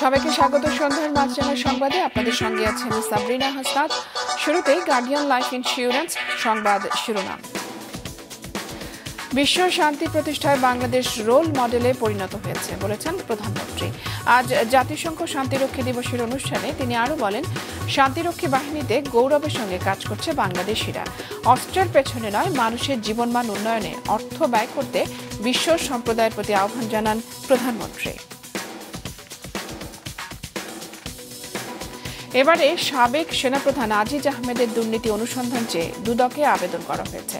সবাইকে স্বাগত সন্ধ্যার মাঝজানের সংবাদে আপনাদের সঙ্গে আছেন সাবরিনা হাসনাত। শুরুতেই গার্ডিয়ান লাইফ ইন্স্যুরেন্স সংবাদ শিরোনাম। বিশ্ব শান্তি প্রতিষ্ঠায় বাংলাদেশ রোল মডেলে পরিণত হয়েছে বলেছেন প্রধানমন্ত্রী। আজ জাতিসংঘ শান্তিরক্ষী দিবসের অনুষ্ঠানে তিনি আরও বলেন, শান্তিরক্ষী বাহিনীতে গৌরবের সঙ্গে কাজ করছে বাংলাদেশিরা। অস্ত্রের পেছনে নয়, মানুষের জীবনমান উন্নয়নে অর্থ ব্যয় করতে বিশ্ব সম্প্রদায়ের প্রতি আহ্বান জানান প্রধানমন্ত্রী। এবারে সাবেক সেনাপ্রধান আজিজ আহমেদের দুর্নীতি অনুসন্ধান চেয়ে দুদকে আবেদন করা হয়েছে।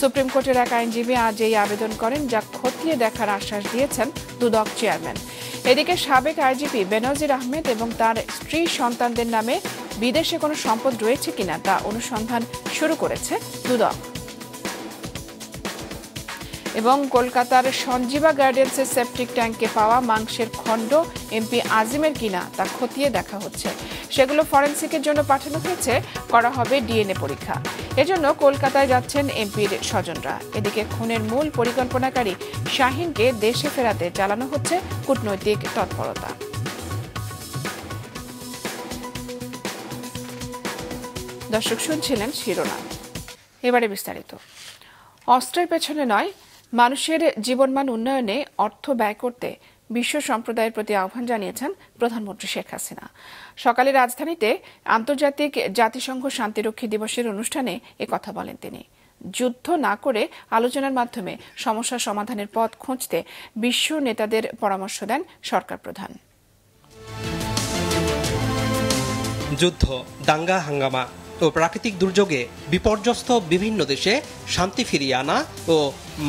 সুপ্রিম কোর্টের এক আইনজীবী আজ এই আবেদন করেন, যা খতিয়ে দেখার আশ্বাস দিয়েছেন দুদক চেয়ারম্যান। এদিকে সাবেক আইজিপি বেনজির আহমেদ এবং তার স্ত্রী সন্তানদের নামে বিদেশে কোনো সম্পদ রয়েছে কিনা তা অনুসন্ধান শুরু করেছে দুদক। এবং কলকাতার সঞ্জীবা গার্ডেন্সের সেপটিক ট্যাঙ্কে পাওয়া মাংসের খণ্ড এমপি আজিমের কিনা তা খতিয়ে দেখা হচ্ছে। সেগুলো ফরেনসিকের জন্য পাঠানো হয়েছে, করা হবে ডিএনএ পরীক্ষা। এজন্য কলকাতায় যাচ্ছেন এমপির স্বজনরা। এদিকে খুনের মূল পরিকল্পনাকারী শাহিনকে দেশে ফেরাতে চালানো হচ্ছে কূটনৈতিক তৎপরতা। দর্শক শুনছিলেন শিরোনাম, এবারে বিস্তারিত। অস্ত্রের পেছনে নয়, মানুষের জীবনমান উন্নয়নে অর্থ ব্যয় করতে বিশ্ব সম্প্রদায়ের প্রতি আহ্বান জানিয়েছেন প্রধানমন্ত্রী শেখ হাসিনা। সকালে রাজধানীতে আন্তর্জাতিক জাতিসংঘ শান্তিরক্ষী দিবসের অনুষ্ঠানে একথা বলেন তিনি। যুদ্ধ না করে আলোচনার মাধ্যমে সমস্যা সমাধানের পথ খুঁজতে বিশ্ব নেতাদের পরামর্শ দেন সরকার প্রধান। যুদ্ধ, দাঙ্গা হাঙ্গামা ও প্রাকৃতিক দুর্যোগে বিপর্যস্ত বিভিন্ন দেশে শান্তি ফিরিয়ে আনা ও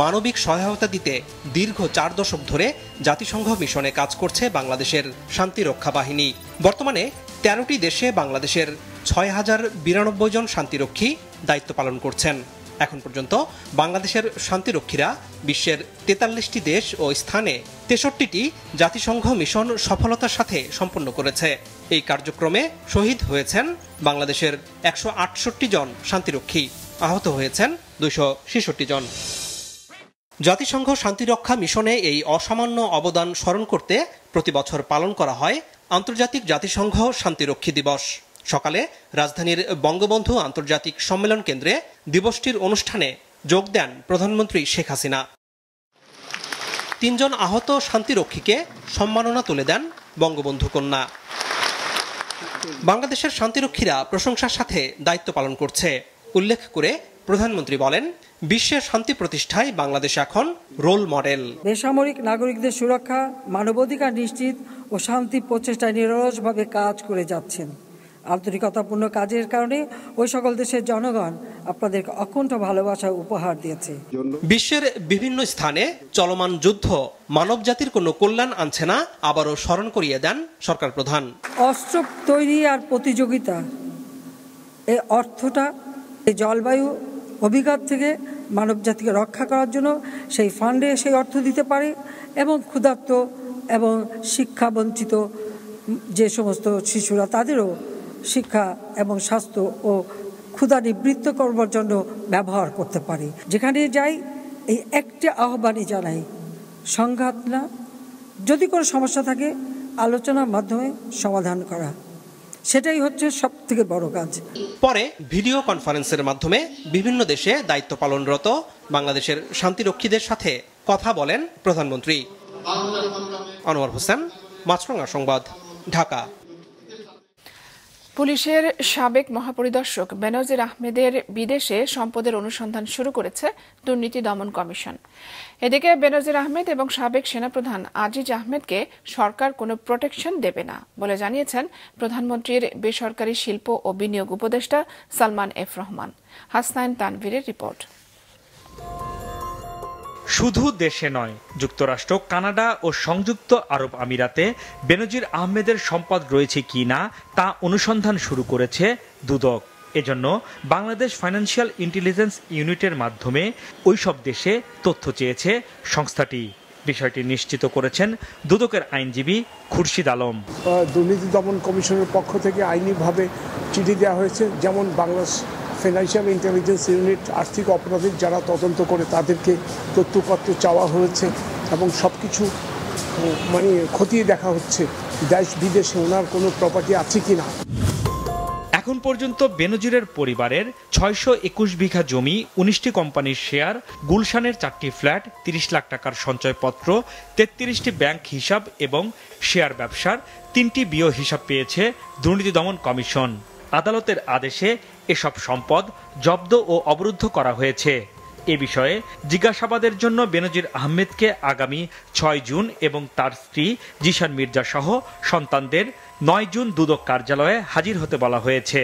মানবিক সহায়তা দিতে দীর্ঘ 4 দশক ধরে জাতিসংঘ মিশনে কাজ করছে বাংলাদেশের শান্তিরক্ষা বাহিনী। বর্তমানে 13টি দেশে বাংলাদেশের 6092 জন শান্তিরক্ষী দায়িত্ব পালন করছেন। এখন পর্যন্ত বাংলাদেশের শান্তিরক্ষীরা বিশ্বের 43টি দেশ ও স্থানে 63টি জাতিসংঘ মিশন সফলতার সাথে সম্পন্ন করেছে। এই কার্যক্রমে শহীদ হয়েছেন বাংলাদেশের 168 জন শান্তিরক্ষী, আহত হয়েছেন 266 জন। জাতিসংঘ শান্তিরক্ষা মিশনে এই অসামান্য অবদান স্মরণ করতে প্রতি বছর পালন করা হয় আন্তর্জাতিক জাতিসংঘ শান্তিরক্ষী দিবস। সকালে রাজধানীর বঙ্গবন্ধু আন্তর্জাতিক সম্মেলন কেন্দ্রে দিবসটির অনুষ্ঠানে যোগ দেন প্রধানমন্ত্রী শেখ হাসিনা। 3 জন আহত শান্তিরক্ষীকে সম্মাননা তুলে দেন বঙ্গবন্ধু কন্যা। বাংলাদেশের শান্তিরক্ষীরা প্রশংসার সাথে দায়িত্ব পালন করছে উল্লেখ করে প্রধানমন্ত্রী বলেন, বিশ্বের শান্তি প্রতিষ্ঠায় বাংলাদেশ এখন রোল মডেল। বেসামরিক নাগরিকদের সুরক্ষা, মানবাধিকার নিশ্চিত ও শান্তি প্রচেষ্টায় নিরলসভাবে কাজ করে যাচ্ছেন। আন্তরিকতাপূর্ণ কাজের কারণে ওই সকল দেশের জনগণ আপনাদেরকে অকুণ্ঠ ভালোবাসা উপহার দিয়েছে। বিশ্বের বিভিন্ন স্থানে চলমান যুদ্ধ মানবজাতির কোনো কল্যাণ আনছে না, আবারও স্মরণ করিয়ে দেন সরকার প্রধান। অস্ত্র তৈরি আর প্রতিযোগিতা, এই অর্থটা এই জলবায়ু অভিঘাত থেকে মানবজাতিকে রক্ষা করার জন্য সেই ফান্ডে সেই অর্থ দিতে পারে এবং ক্ষুধার্ত এবং শিক্ষা বঞ্চিত যে সমস্ত শিশুরা, তাদেরও শিক্ষা এবং স্বাস্থ্য ও ক্ষুধা নিবৃত্ত করবার জন্য ব্যবহার করতে পারে। যেখানে যাই এই একটা আহ্বানই জানাই, সংঘাত না, যদি কোনো সমস্যা থাকে আলোচনার মাধ্যমে সমাধান করা, সেটাই হচ্ছে সবথেকে বড় কাজ। পরে ভিডিও কনফারেন্সের মাধ্যমে বিভিন্ন দেশে দায়িত্ব পালনরত বাংলাদেশের শান্তিরক্ষীদের সাথে কথা বলেন প্রধানমন্ত্রী। আনোয়ার হোসেন, মাছরাঙা সংবাদ, ঢাকা। পুলিশের সাবেক মহাপরিদর্শক বেনজির আহমেদের বিদেশে সম্পদের অনুসন্ধান শুরু করেছে দুর্নীতি দমন কমিশন। এদিকে বেনজির আহমেদ এবং সাবেক সেনাপ্রধান আজিজ আহমেদকে সরকার কোনো প্রোটেকশন দেবে না বলে জানিয়েছেন প্রধানমন্ত্রীর বেসরকারি শিল্প ও বিনিয়োগ উপদেষ্টা সালমান এফ রহমান। হাসনাইন তানভীরের রিপোর্ট। শুধু দেশে নয়, যুক্তরাষ্ট্র, কানাডা ও সংযুক্ত আরব আমিরাতে বেনজির আহমেদের সম্পদ রয়েছে কিনা তা অনুসন্ধান শুরু করেছে দুদক। এজন্য বাংলাদেশ ফাইন্যান্সিয়াল ইন্টেলিজেন্স ইউনিটের মাধ্যমে ওইসব দেশে তথ্য চেয়েছে সংস্থাটি। বিষয়টি নিশ্চিত করেছেন দুদকের আইনজীবী খুরশিদ আলম। দুর্নীতি দমন কমিশনের পক্ষ থেকে আইনিভাবে চিঠি দেওয়া হয়েছে, যেমন বাংলাদেশ ফাইন্যান্সিয়াল ইন্টেলিজেন্স ইউনিট আর্থিক অপরাধের যারা তদন্ত করে তাদেরকে তথ্যপত্র চাওয়া হয়েছে এবং সব কিছু মানে খতিয়ে দেখা হচ্ছে দেশ বিদেশে ওনার কোনো প্রপার্টি আছে কি না। এখন পর্যন্ত বেনজিরের পরিবারের 621 বিঘা জমি, 19টি কোম্পানির শেয়ার, গুলশানের 4টি ফ্ল্যাট, 30 লাখ টাকার সঞ্চয়পত্র, 33টি ব্যাংক হিসাব এবং শেয়ার ব্যবসার 3টি বিও হিসাব পেয়েছে দুর্নীতি দমন কমিশন। আদালতের আদেশে এসব সম্পদ জব্দ ও অবরুদ্ধ করা হয়েছে। এ বিষয়ে জিজ্ঞাসাবাদের জন্য বেনজির আহমেদকে আগামী 6 জুন এবং তার স্ত্রী জিশান মির্জা সহ সন্তানদের 9 জুন দুদক কার্যালয়ে হাজির হতে বলা হয়েছে।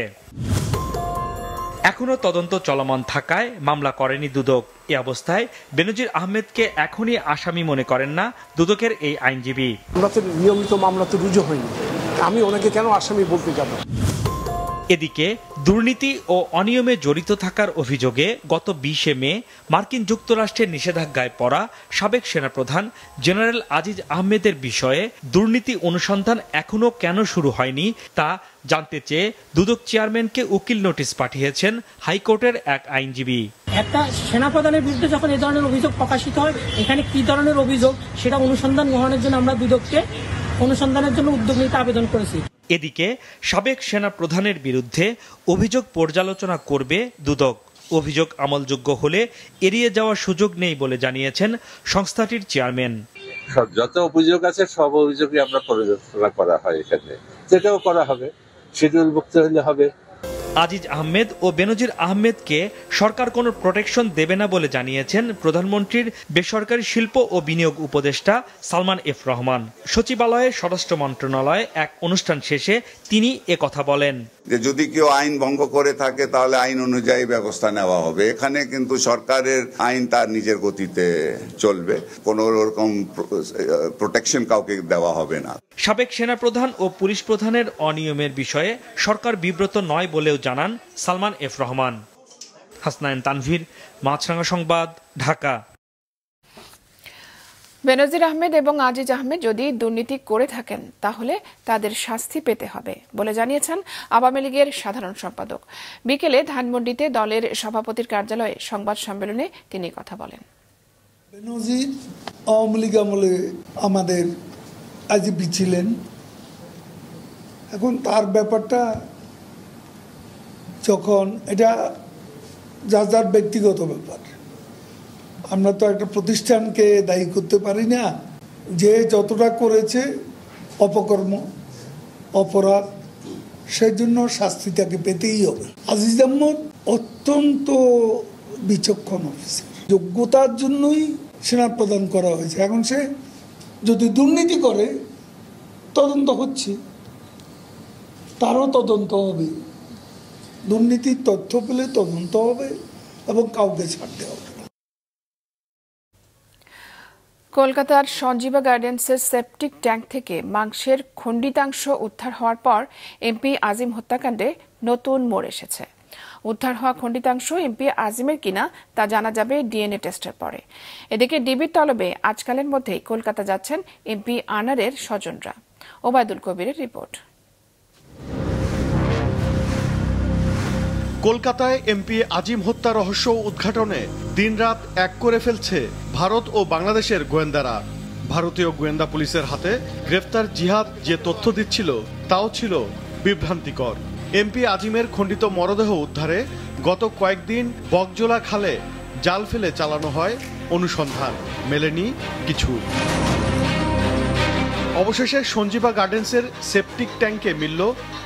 এখনও তদন্ত চলমান থাকায় মামলা করেনি দুদক। এ অবস্থায় বেনজির আহমেদকে এখনই আসামি মনে করেন না দুদকের এই আইনজীবী। আমরা তো নিয়মিত মামলা তো রুজু হয়নি, আমি ওনাকে কেন আসামি বলতে যাব? এদিকে দুর্নীতি ও অনিয়মে জড়িত থাকার অভিযোগে গত 20 মে মার্কিন যুক্তরাষ্ট্রের নিষেধাজ্ঞায় পড়া সাবেক সেনাপ্রধান জেনারেল আজিজ আহমেদের বিষয়ে দুর্নীতি অনুসন্ধান এখনও কেন শুরু হয়নি তা জানতে চেয়ে দুদক চেয়ারম্যানকে উকিল নোটিশ পাঠিয়েছেন হাইকোর্টের এক আইনজীবী। একটা সেনাপ্রধানের বিরুদ্ধে যখন এই ধরনের অভিযোগ প্রকাশিত হয়, এখানে কি ধরনের অভিযোগ সেটা অনুসন্ধান গ্রহণের জন্য আমরা দুদককে অনুসন্ধানের জন্য উদ্যোগ নিতে আবেদন করেছি। এদিকে সাবেক সেনা প্রধানের বিরুদ্ধে অভিযোগ পর্যালোচনা করবে দুদক। অভিযোগ আমলযোগ্য হলে এড়িয়ে যাওয়ার সুযোগ নেই বলে জানিয়েছেন সংস্থাটির চেয়ারম্যান। যত অভিযোগ আছে সব অভিযোগই আমরা পর্যালোচনা করা হয়, এখানে যেটাও করা হবে, শিডিউলভুক্ত হলে হবে। আজিজ আহমেদ ও বেনজির আহমেদকে সরকার কোনো প্রোটেকশন দেবে না বলে জানিয়েছেন প্রধানমন্ত্রীর বেসরকারি শিল্প ও বিনিয়োগ উপদেষ্টা সালমান এফ রহমান। সচিবালয়ে স্বরাষ্ট্র মন্ত্রণালয়ে এক অনুষ্ঠান শেষে তিনি কথা বলেন যে যদি কেউ আইন ভঙ্গ করে থাকে তাহলে আইন অনুযায়ী ব্যবস্থা নেওয়া হবে। এখানে কিন্তু সরকারের আইন তার নিজের গতিতে চলবে, কোনো রকম প্রোটেকশন কাউকে দেওয়া হবে না। সাবেক সেনাপ্রধান ও পুলিশ প্রধানের অনিয়মের বিষয়ে সরকার বিব্রত নয় বলেও জানান সালমান এফ রহমান। হাসনাইন তানভীর, মাছরাঙা সংবাদ, ঢাকা। বেনজির আহমেদ এবং আজিজ আহমেদ যদি দুর্নীতি করে থাকেন তাহলে তাদের শাস্তি পেতে হবে বলে জানিয়েছেন আওয়ামী লীগের সাধারণ সম্পাদক। বিকেলে ধানমন্ডিতে দলের সভাপতির কার্যালয়ে সংবাদ সম্মেলনে তিনি কথা বলেন। বেনজির আওয়ামী লীগ আমলে আমাদের আইজিপি ছিলেন, এখন তার ব্যাপারটা যখন এটা যার যার ব্যক্তিগত ব্যাপার, আমরা তো একটা প্রতিষ্ঠানকে দায়ী করতে পারি না। যে যতটা করেছে অপকর্ম, অপরাধ, সেই জন্য শাস্তি তাকে পেতেই হবে। আজিজ আহমদ অত্যন্ত বিচক্ষণ অফিসার, যোগ্যতার জন্যই সেনাপ্রধান করা হয়েছে। এখন সে যদি দুর্নীতি করে, তদন্ত হচ্ছে, তারও তদন্ত হবে, দুর্নীতির তথ্য পেলে তদন্ত হবে এবং কাউকে ছাড়তে হবে। কলকাতার সঞ্জীবা গার্ডেন্সের সেপটিক ট্যাঙ্ক থেকে মাংসের খণ্ডিতাংশ উদ্ধার হওয়ার পর এমপি আজিম হত্যাকাণ্ডে নতুন মোড় এসেছে। উদ্ধার হওয়া খণ্ডিতাংশ এমপি আজিমের কিনা তা জানা যাবে ডিএনএ টেস্টের পরে। এদিকে ডিবির তলবে আজকালের মধ্যেই কলকাতা যাচ্ছেন এমপি আনারের স্বজনরা। ওবায়দুল কবিরের রিপোর্ট। কলকাতায় এমপি আজিম হত্যা রহস্য উদ্ঘাটনে দিনরাত এক করে ফেলছে ভারত ও বাংলাদেশের গোয়েন্দারা। ভারতীয় গোয়েন্দা পুলিশের হাতে গ্রেফতার জিহাদ যে তথ্য দিচ্ছিল তাও ছিল বিভ্রান্তিকর। এমপি আজিমের খণ্ডিত মরদেহ উদ্ধারে গত কয়েকদিন বকজোলা খালে জাল ফেলে চালানো হয় অনুসন্ধান, মেলেনি কিছু। অবশেষে সঞ্জীবা গার্ডেন্সের সেপটিক ট্যাঙ্কে মিলল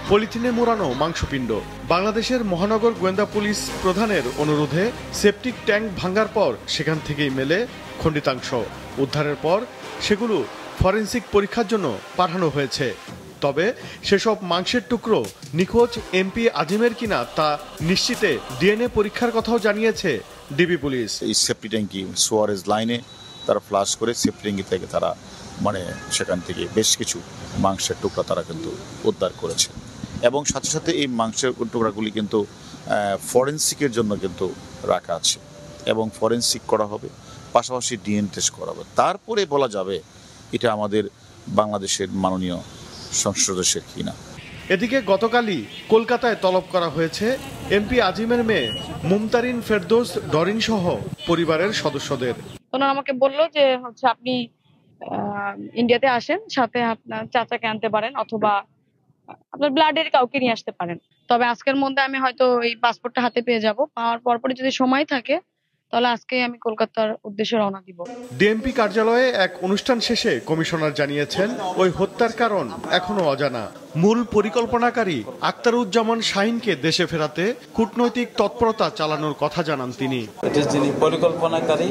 পলিথিনে মোড়ানো মাংসপিণ্ড। বাংলাদেশের মহানগর গোয়েন্দা পুলিশ প্রধানের অনুরোধে সেপটিক ট্যাঙ্ক ভাঙার পর সেখান থেকেই মেলে খণ্ডিতাংশ। উদ্ধারের পর সেগুলো ফরেনসিক পরীক্ষার জন্য পাঠানো হয়েছে। তবে সেসব মাংসের টুকরো নিখোঁজ এমপি আজিমের কিনা তা নিশ্চিতে ডিএনএ পরীক্ষার কথাও জানিয়েছে ডিবি পুলিশ। এই সেপটি ট্যাঙ্কি সোয়ারেজ লাইনে তারা ফ্লাশ করে সেপটি ট্যাঙ্কি থেকে তারা সেখান থেকে বেশ কিছু মাংসের টুকরা তারা কিন্তু উদ্ধার করেছে এবং সাথে সাথে এই মাংসের টুকরাগুলি কিন্তু ফরেনসিকের জন্য কিন্তু রাখা আছে এবং ফরেনসিক করা হবে, পাশাপাশি ডিএনএ টেস্ট করা হবে, তারপরে বলা যাবে এটা আমাদের বাংলাদেশের মাননীয় সংসদ সদস্যের কিনা। এদিকে গতকালই কলকাতায় তলব করা হয়েছে এমপি আজিমের মেয়ে মুমতারিন ফেরদৌস ডরিন সহ পরিবারের সদস্যদের। ওনারা আমাকে বলল যে হচ্ছে আপনি ইন্ডিয়াতে আসেন, সাথে আপনার চাচাকে আনতে পারেন অথবা আপনার ব্লাডের কাউকে নিয়ে আসতে পারেন। তবে আজকের মধ্যে আমি হয়তো এই পাসপোর্টটা হাতে পেয়ে যাব। পাওয়ার পরপরই যদি সময় থাকে তাহলে আজকে আমি কলকাতার উদ্দেশ্যে রওনা দিব। ডিএমপি কার্যালয়ে এক অনুষ্ঠান শেষে কমিশনার জানিয়েছেন ওই হত্যার কারণ এখনো অজানা। মূল পরিকল্পনাকারী আখতারুজ্জামান শাহিনকে দেশে ফেরাতে কূটনৈতিক তৎপরতা চালানোর কথা জানান তিনি। যিনি পরিকল্পনাকারী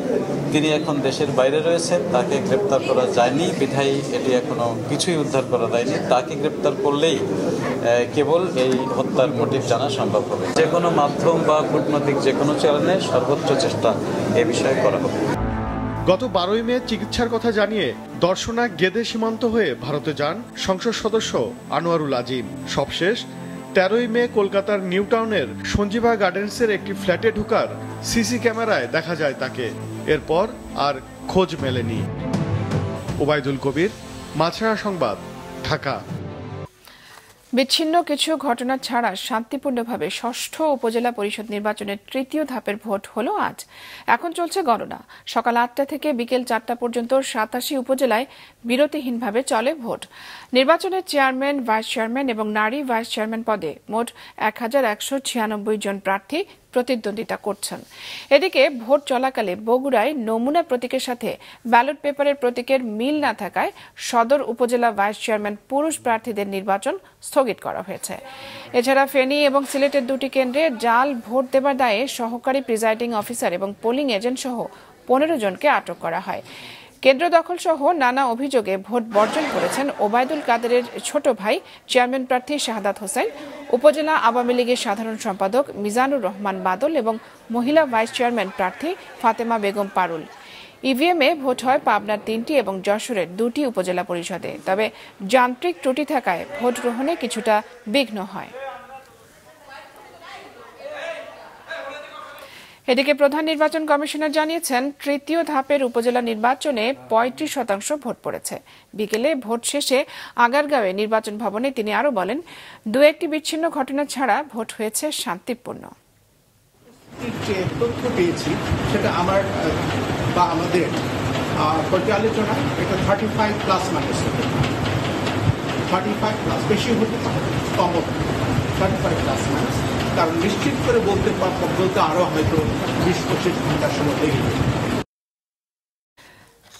তিনি এখন দেশের বাইরে রয়েছেন, তাকে গ্রেপ্তার করা যায়নি বিধায়ী এটি এখনো কিছুই উদ্ধার করা যায়নি। তাকে গ্রেপ্তার করলেই কেবল এই হত্যার মোটিভ জানা সম্ভব হবে। যে কোনো মাধ্যম বা কূটনৈতিক যে কোনো চ্যানেলে সর্বোচ্চ চেষ্টা এ বিষয়ে করা হবে। গত 12ই মে চিকিৎসার কথা জানিয়ে দর্শনা গেদে সীমান্ত হয়ে ভারতে যান সংসদ সদস্য আনোয়ারুল আজিম। সবশেষ 13ই মে কলকাতার নিউ টাউনের সঞ্জীবা গার্ডেন্সের একটি ফ্ল্যাটে ঢোকার সিসি ক্যামেরায় দেখা যায় তাকে। এরপর আর খোঁজ মেলেনি। ওবায়দুল কবির, মাছরাঙা সংবাদ, ঢাকা। বিচ্ছিন্ন কিছু ঘটনা ছাড়া শান্তিপূর্ণভাবে ষষ্ঠ উপজেলা পরিষদ নির্বাচনের তৃতীয় ধাপের ভোট হলো আজ। এখন চলছে গণনা। সকাল 8টা থেকে বিকেল 4টা পর্যন্ত 87 উপজেলায় বিরতিহীনভাবে চলে ভোট। নির্বাচনের চেয়ারম্যান, ভাইস চেয়ারম্যান এবং নারী ভাইস চেয়ারম্যান পদে মোট 1196 জন প্রার্থী প্রতিদ্বন্দ্বিতা করছেন। এদিকে ভোট চলাকালে বগুড়ায় নমুনা প্রতীকের সাথে ব্যালট পেপারের প্রতীকের মিল না থাকায় সদর উপজেলা ভাইস চেয়ারম্যান পুরুষ প্রার্থীদের নির্বাচন স্থগিত করা হয়েছে। এছাড়া ফেনী এবং সিলেটের 2টি কেন্দ্রে জাল ভোট দেবার দায়ে সহকারী প্রিজাইডিং অফিসার এবং পোলিং এজেন্ট সহ 15 জনকে আটক করা হয়। কেন্দ্র দখল সহ নানা অভিযোগে ভোট বর্জন করেছেন ওবায়দুল কাদেরের ছোট ভাই চেয়ারম্যান প্রার্থী শাহাদাত হোসেন, উপজেলা আওয়ামী লীগের সাধারণ সম্পাদক মিজানুর রহমান বাদল এবং মহিলা ভাইস চেয়ারম্যান প্রার্থী ফাতেমা বেগম পারুল। ইভিএমে ভোট হয় পাবনার 3টি এবং যশোরের 2টি উপজেলা পরিষদে। তবে যান্ত্রিক ত্রুটি থাকায় ভোট গ্রহণে কিছুটা বিঘ্ন হয়। এদিকে প্রধান নির্বাচন কমিশনার জানিয়েছেন, তৃতীয় ধাপের উপজেলা নির্বাচনে 35% ভোট পড়েছে। বিকেলে ভোট শেষে আগারগাঁওয়ে নির্বাচন ভবনে তিনি আরো বলেন, 2-1টি বিচ্ছিন্ন ঘটনা ছাড়া ভোট হয়েছে শান্তিপূর্ণ। যে তথ্য পেয়েছি সেটা আমার বা আমাদের পর্যালোচনা এটা 35+ মাইনাস 35+, বেশি হতে পারে, কম হতে পারে, 35+ মাইনাস। কারণ নিশ্চিত করে বলতে আরো হয়তো 20-25 ঘন্টার সময় লেগে যাবে।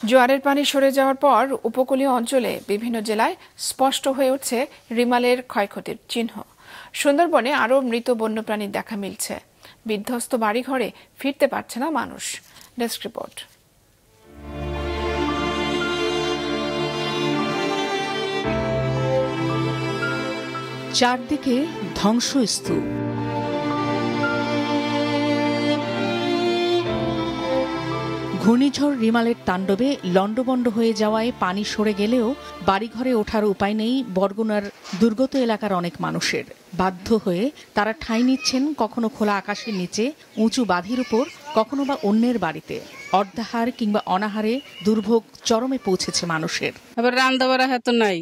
জোয়ারের পানি সরে যাওয়ার পর উপকূলীয় অঞ্চলে বিভিন্ন জেলায় স্পষ্ট হয়ে উঠছে রিমালের ক্ষয়ক্ষতির চিহ্ন। সুন্দরবনে আরও মৃত বন্যপ্রাণীর দেখা মিলছে। বিধ্বস্ত বাড়িঘরে ফিরতে পারছে না মানুষ। Desk report. চারদিকে ধ্বংসস্তূপ। ঘূর্ণিঝড় রিমালের তাণ্ডবে লণ্ডভণ্ড হয়ে যাওয়ায় পানি সরে গেলেও বাড়িঘরে ওঠার উপায় নেই বরগুনার দুর্গত এলাকার অনেক মানুষের। বাধ্য হয়ে তারা ঠাঁই নিচ্ছেন কখনো খোলা আকাশের নিচে, উঁচু বাঁধির উপর, কখনো বা অন্যের বাড়িতে। অর্ধাহার কিংবা অনাহারে দুর্ভোগ চরমে পৌঁছেছে মানুষের। আবার রান্না বাড়া হাত নাই,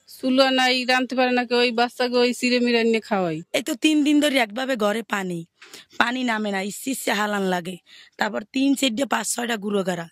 চুলা নাই, রাঁধতে পারে না কেউ, ওই বাচ্চাকে ওই চিড়ে মিড়ে নিয়ে খাওয়াই। এই তো 3 দিন ধরে একভাবে ঘরে পানি নামে না, ইচ্ছে হালান লাগে। তারপর 3-4-5-6টা গুঁড়ো গাড়া।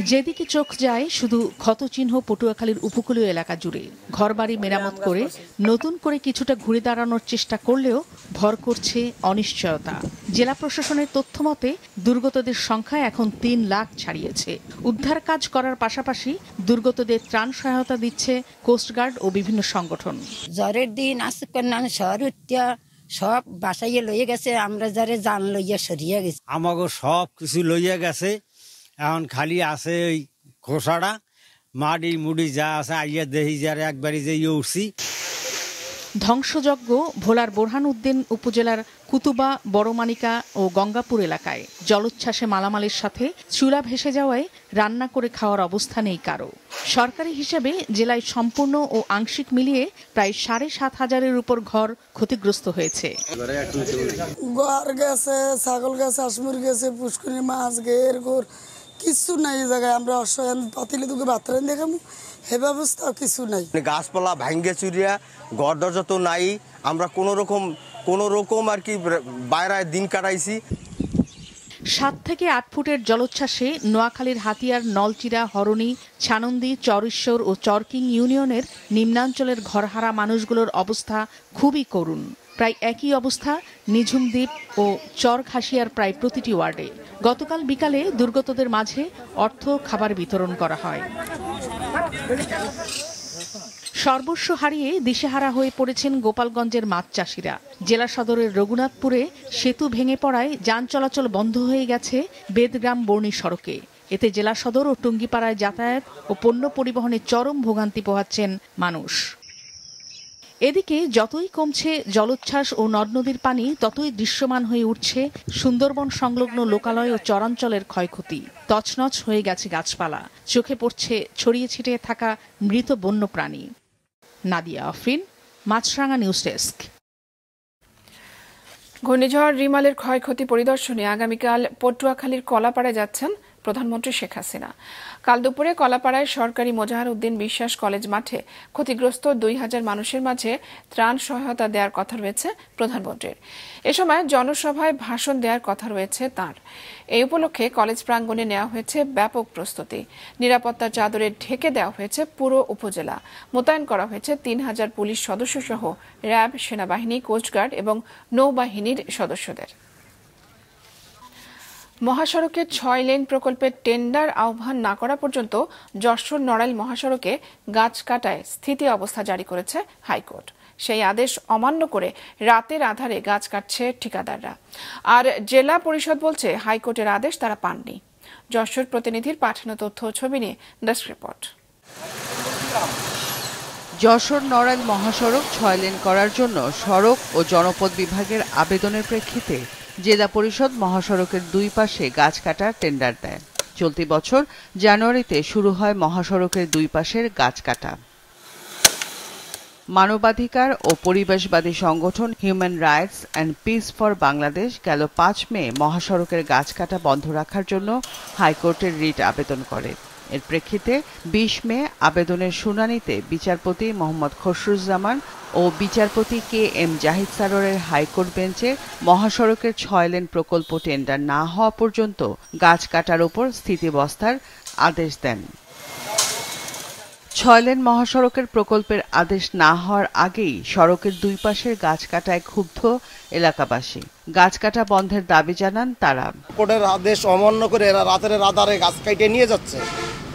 যেদিকে চোখ যায় শুধু ক্ষতচিহ্ন পটুয়াখালীর উপকূলীয় এলাকা জুড়ে। ঘরবাড়ি মেরামত করে নতুন করে কিছুটা ঘুরে দাঁড়ানোর চেষ্টা করলেও ভর করছে অনিশ্চয়তা। জেলা প্রশাসনের তথ্য মতে দুর্গতদের সংখ্যা এখন 3 লাখ ছাড়িয়েছে। উদ্ধার কাজ করার পাশাপাশি দুর্গতদের ত্রাণ সহায়তা দিচ্ছে কোস্টগার্ড ও বিভিন্ন সংগঠন। জ্বরের দিন আসকান শহর সব বাসাইয়ে লইয়া গেছে, আমরা যারে জান লইয়া সরিয়ে গেছে। আমাকে সব কিছু লইয়া গেছে, এখন খালি আছে ওই খোসাটা, মাটি মুড়ি যা আছে আইয়া দেহি যারে একবারই যে উঠছি। ধ্বংসযজ্ঞ ভোলার বোরহান উদ্দিন উপজেলার কুতুবা, বড়মানিকা ও গঙ্গাপুর এলাকায় জলোচ্ছ্বাসে মালামালের সাথে চুলা ভেসে যাওয়ায় রান্না করে খাওয়ার অবস্থা নেই কারো। সরকারি হিসেবে জেলায় সম্পূর্ণ ও আংশিক মিলিয়ে প্রায় ৭,৫০০-এর উপর ঘর ক্ষতিগ্রস্ত হয়েছে। ঘর গেছে, ছাগল গেছে, আসমুর গেছে, পুষ্করিণী মাছ, গের ঘর কিছু নাই। এই জায়গায় আমরা অসহায় পাতিলে দুকে বাতরান দেখাম, হে ব্যবস্থা কিছু নাই। গাছপালা ভাঙ্গে চুরিয়া ঘর দরজা তো নাই। আমরা কোনো রকম আর কি বাইরে দিন কাটাইছি। ৭ থেকে ৮ ফুটের জলোচ্ছ্বাসে নোয়াখালীর হাতিয়ার, নলচিরা, হরণী, ছানন্দী, চরেশ্বর ও চরকিং ইউনিয়নের নিম্নাঞ্চলের ঘরহারা মানুষগুলোর অবস্থা খুবই করুণ। প্রায় একই অবস্থা নিঝুমদ্বীপ ও চরঘাসিয়ার প্রায় প্রতিটি ওয়ার্ডে। গতকাল বিকালে দুর্গতদের মাঝে অর্থ খাবার বিতরণ করা হয়। সর্বস্ব হারিয়ে দিশেহারা হয়ে পড়েছেন গোপালগঞ্জের মাছ চাষিরা। জেলা সদরের রঘুনাথপুরে সেতু ভেঙে পড়ায় যান চলাচল বন্ধ হয়ে গেছে বেদগ্রাম বর্ণী সড়কে। এতে জেলা সদর ও টুঙ্গিপাড়ায় যাতায়াত ও পণ্য পরিবহনে চরম ভোগান্তি পোহাচ্ছেন মানুষ। এদিকে যতই কমছে জলোচ্ছ্বাস ও নদ নদীর পানি, ততই দৃশ্যমান হয়ে উঠছে সুন্দরবন সংলগ্ন লোকালয় ও চরাঞ্চলের ক্ষয়ক্ষতি। তছনছ হয়ে গেছে গাছপালা, চোখে পড়ছে ছড়িয়ে ছিটিয়ে থাকা মৃত বন্যপ্রাণী। নাদিয়া আফরিন, মাছরাঙা নিউজ ডেস্ক। ঘূর্ণিঝড় রিমালের ক্ষয়ক্ষতি পরিদর্শনে আগামীকাল পটুয়াখালীর কলাপাড়ায় যাচ্ছেন প্রধানমন্ত্রী শেখ হাসিনা। কাল দুপুরে কলাপাড়ায় সরকারি মোজাহার উদ্দিন বিশ্বাস কলেজ মাঠে ক্ষতিগ্রস্ত ২,০০০ মানুষের মাঝে ত্রাণ সহায়তা দেওয়ার কথা রয়েছে প্রধানমন্ত্রীর। এ সময় জনসভায় ভাষণ দেওয়ার কথা রয়েছে তাঁর। এই উপলক্ষে কলেজ প্রাঙ্গণে নেওয়া হয়েছে ব্যাপক প্রস্তুতি। নিরাপত্তার চাদরে ঢেকে দেওয়া হয়েছে পুরো উপজেলা। মোতায়েন করা হয়েছে ৩,০০০ পুলিশ সদস্য সহ র্যাব, সেনাবাহিনী, কোস্টগার্ড এবং নৌবাহিনীর সদস্যদের। মহাসড়কের ৬ লেন প্রকল্পের টেন্ডার আহ্বান না করা পর্যন্ত যশোর নড়াইল মহাসড়কে গাছ কাটায় স্থিতি অবস্থা জারি করেছে হাইকোর্ট। সেই আদেশ অমান্য করে রাতের আধারে গাছ কাটছে ঠিকাদাররা। আর জেলা পরিষদ বলছে হাইকোর্টের আদেশ তারা পাননি। যশোর প্রতিনিধির পাঠানো তথ্য ও ছবি নিয়ে ডেস্ক রিপোর্ট। যশোর নড়াইল মহাসড়ক ৬ লেন করার জন্য সড়ক ও জনপদ বিভাগের আবেদনের প্রেক্ষিতে জেলা পরিষদ মহাসড়কের দুই পাশে গাছ কাটার টেন্ডার দেয়। চলতি বছর জানুয়ারিতে শুরু হয় মহাসড়কের দুই পাশের গাছ কাটা। মানবাধিকার ও পরিবেশবাদী সংগঠন human rights and piece for Bangladesh গেল ৫ মে মহাসড়কের গাছ কাটা বন্ধ রাখার জন্য হাইকোর্টের রিট আবেদন করে। এর প্রেক্ষিতে ২০ মে আবেদনের শুনানিতে বিচারপতি মোহাম্মদ খসরুজ্জামান ও বিচারপতি KM জাহিদ সারোয়ারের হাইকোর্ট বেঞ্চে মহাসড়কের ৬ লেন প্রকল্প টেন্ডার না হওয়া পর্যন্ত গাছ কাটার উপর স্থিতিবস্থার আদেশ দেন। ৬ লেন মহাসড়কের প্রকল্পের আদেশ না হওয়ার আগেই সড়কের দুই পাশের গাছ কাটায় ক্ষুব্ধ এলাকাবাসী। গাছ কাটা বন্ধের দাবি জানান তারা। কোর্টের আদেশ অমান্য করে এরা রাতের আধারে গাছ কাটিয়ে নিয়ে যাচ্ছে।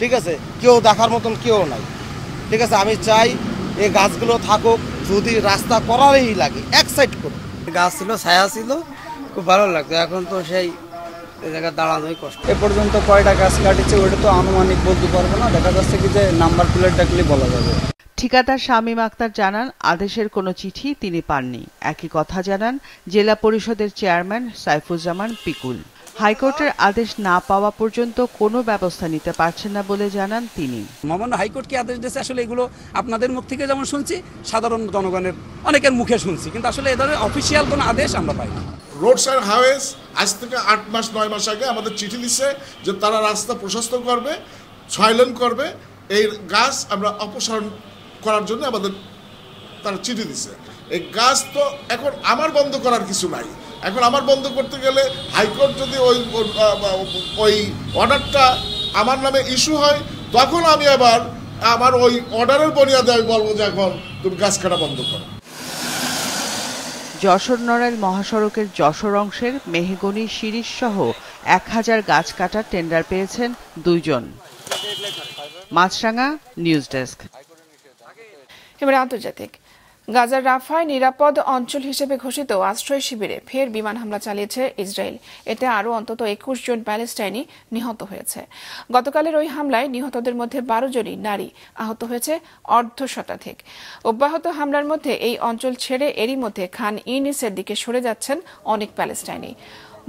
ঠিক আছে, কেউ দেখার মতন কেউ নাই। ঠিক আছে, আমি চাই এই গাছগুলো থাকুক, যদি রাস্তা করারই লাগে এক সাইড করুক। গাছ ছিল, ছায়া ছিল, খুব ভালো লাগতো। এখন তো সেই জায়গায় দাঁড়ানোই কষ্ট। এ পর্যন্ত কয়টা গাছ কাটিছে ওটা তো আনুমানিক বলতে পারবো না। দেখা যাচ্ছে কি যে নাম্বার প্লেট দেখলেই বলা যাবে। ঠিকাদার শামীম আক্তার জানান আদেশের কোনো চিঠি তিনি পাননি। একই কথা জানান জেলা পরিষদের চেয়ারম্যান সাইফুজ্জামান পিকুল। হাইকোর্টের আদেশ না পাওয়া পর্যন্ত কোনো ব্যবস্থা নিতে পারছেন না বলে জানান তিনি। মহামান্য হাইকোর্ট কি আদেশ দিয়েছে আসলে এগুলো আপনাদের মুখ থেকে যেমন শুনছি, সাধারণ জনগণের অনেকের মুখে শুনছি, কিন্তু আসলে এ ধরনের অফিসিয়াল কোনো আদেশ আমরা পাই না। রোডস অ্যান্ড হাইওয়েজ আজ থেকে 8 মাস 9 মাস আগে আমাদের চিঠি দিচ্ছে যে তারা রাস্তা প্রশস্ত করবে, 6 লেন করবে। এই গাছ আমরা অপসারণ করার জন্য আমাদের তারা চিঠি দিচ্ছে। এই গাছ তো এখন আমার বন্ধ করার কিছু নাই। এখন আমার বন্ধ করতে গেলে হাইকোর্ট যদি ওই অর্ডারটা আমার নামে ইস্যু হয়, তখন আমি আবার আমার ওই অর্ডারের বুনিয়াদে আমি বলবো যে এখন তুমি গাছ কাটা বন্ধ করো। যশোর নড়াইল মহাসড়কের যশোর অংশের মেহগনি শিরিষ সহ ১,০০০ গাছ কাটার টেন্ডার পেয়েছেন 2 জন। মাছরাঙা নিউজ ডেস্ক। এবারে আন্তর্জাতিক। গাজার রাফায় নিরাপদ অঞ্চল হিসেবে ঘোষিত আশ্রয় শিবিরে ফের বিমান হামলা চালিয়েছে ইসরায়েল। এতে আরও অন্তত 21 জন প্যালেস্টাইনি নিহত হয়েছে। গতকালের ওই হামলায় নিহতদের মধ্যে 12 জনই নারী, আহত হয়েছে অর্ধশতাধিক। অব্যাহত হামলার মধ্যে এই অঞ্চল ছেড়ে এরই মধ্যে খান ইউনিসের দিকে সরে যাচ্ছেন অনেক প্যালেস্টাইনি।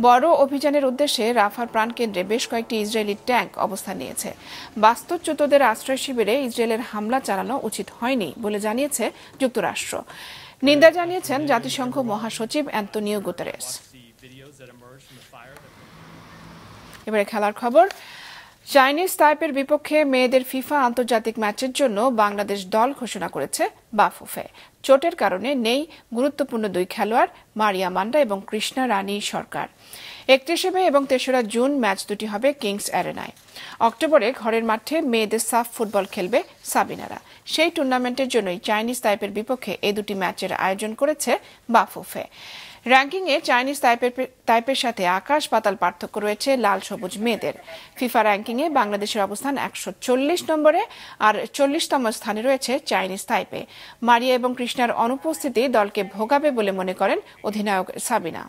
বড় অভিযানের উদ্দেশ্যে রাফার প্রাণকেন্দ্রে বেশ কয়েকটি ইসরায়েলি ট্যাঙ্ক অবস্থান নিয়েছে। বাস্তুচ্যুতদের আশ্রয় শিবিরে ইসরায়েলের হামলা চালানো উচিত হয়নি বলে জানিয়েছে যুক্তরাষ্ট্র। নিন্দা জানিয়েছেন জাতিসংঘ মহাসচিব অ্যান্তোনিও গুতেরেস। এবারে খেলার খবর। চাইনিজ তাইপের বিপক্ষে মেয়েদের ফিফা আন্তর্জাতিক ম্যাচের জন্য বাংলাদেশ দল ঘোষণা করেছে বাফুফে। চোটের কারণে নেই গুরুত্বপূর্ণ 2 খেলোয়াড় মারিয়া মান্ডা এবং কৃষ্ণা রানী সরকার। 31 মে এবং 3রা জুন ম্যাচ দুটি হবে কিংস অ্যারেনায়। অক্টোবরে ঘরের মাঠে মেয়েদের সাফ ফুটবল খেলবে সাবিনারা। সেই টুর্নামেন্টের জন্যই চাইনিজ তাইপের বিপক্ষে এই দুটি ম্যাচের আয়োজন করেছে বাফুফে। র্যাঙ্কিংয়ে চাইনিজ তাইপের সাথে আকাশ পাতাল পার্থক্য রয়েছে লাল সবুজ মেয়েদের। ফিফা র্যাঙ্কিংয়ে বাংলাদেশের অবস্থান 140 নম্বরে, আর 40তম স্থানে রয়েছে চাইনিজ তাইপে। মারিয়া এবং কৃষ্ণার অনুপস্থিতি দলকে ভোগাবে বলে মনে করেন অধিনায়ক সাবিনা।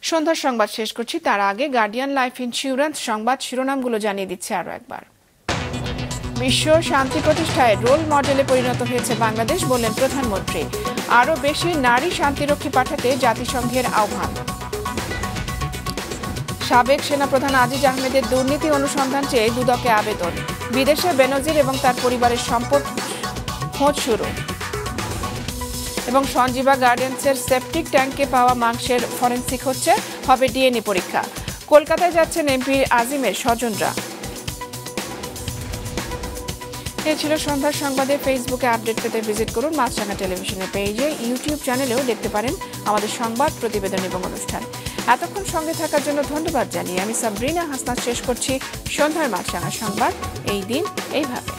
সন্ধ্যার সংবাদ শেষ করছি, তার আগে গার্ডিয়ান লাইফ ইন্স্যুরেন্স সংবাদ শিরোনামগুলো জানিয়ে দিচ্ছে আরো একবার। বিশ্ব শান্তি প্রতিষ্ঠায় রোল মডেলে পরিণত হয়েছে বাংলাদেশ, বললেন প্রধানমন্ত্রী। আরও বেশি নারী শান্তিরক্ষী পাঠাতে জাতিসংঘের আহ্বান। সাবেক সেনাপ্রধান আজিজ আহমেদের দুর্নীতি অনুসন্ধান চেয়ে দুদকে আবেদন। বিদেশে বেনজির এবং তার পরিবারের সম্পদ খোঁজ শুরু। এবং সঞ্জীবা গার্ডেন্সের সেপটিক ট্যাঙ্কে পাওয়া মাংসের ফরেনসিক হচ্ছে, হবে ডিএনএ পরীক্ষা। কলকাতায় যাচ্ছেন এমপি আজিমের স্বজনরা। এ ছিল সন্ধ্যার সংবাদে। ফেসবুকে আপডেট পেতে ভিজিট করুন মাছরাঙা টেলিভিশনের পেজে, ইউটিউব চ্যানেলেও দেখতে পারেন আমাদের সংবাদ, প্রতিবেদন এবং অনুষ্ঠান। এতক্ষণ সঙ্গে থাকার জন্য ধন্যবাদ জানিয়ে আমি সাবরিনা হাসনাত শেষ করছি সন্ধ্যার মাছরাঙা সংবাদ। এই দিন এইভাবে।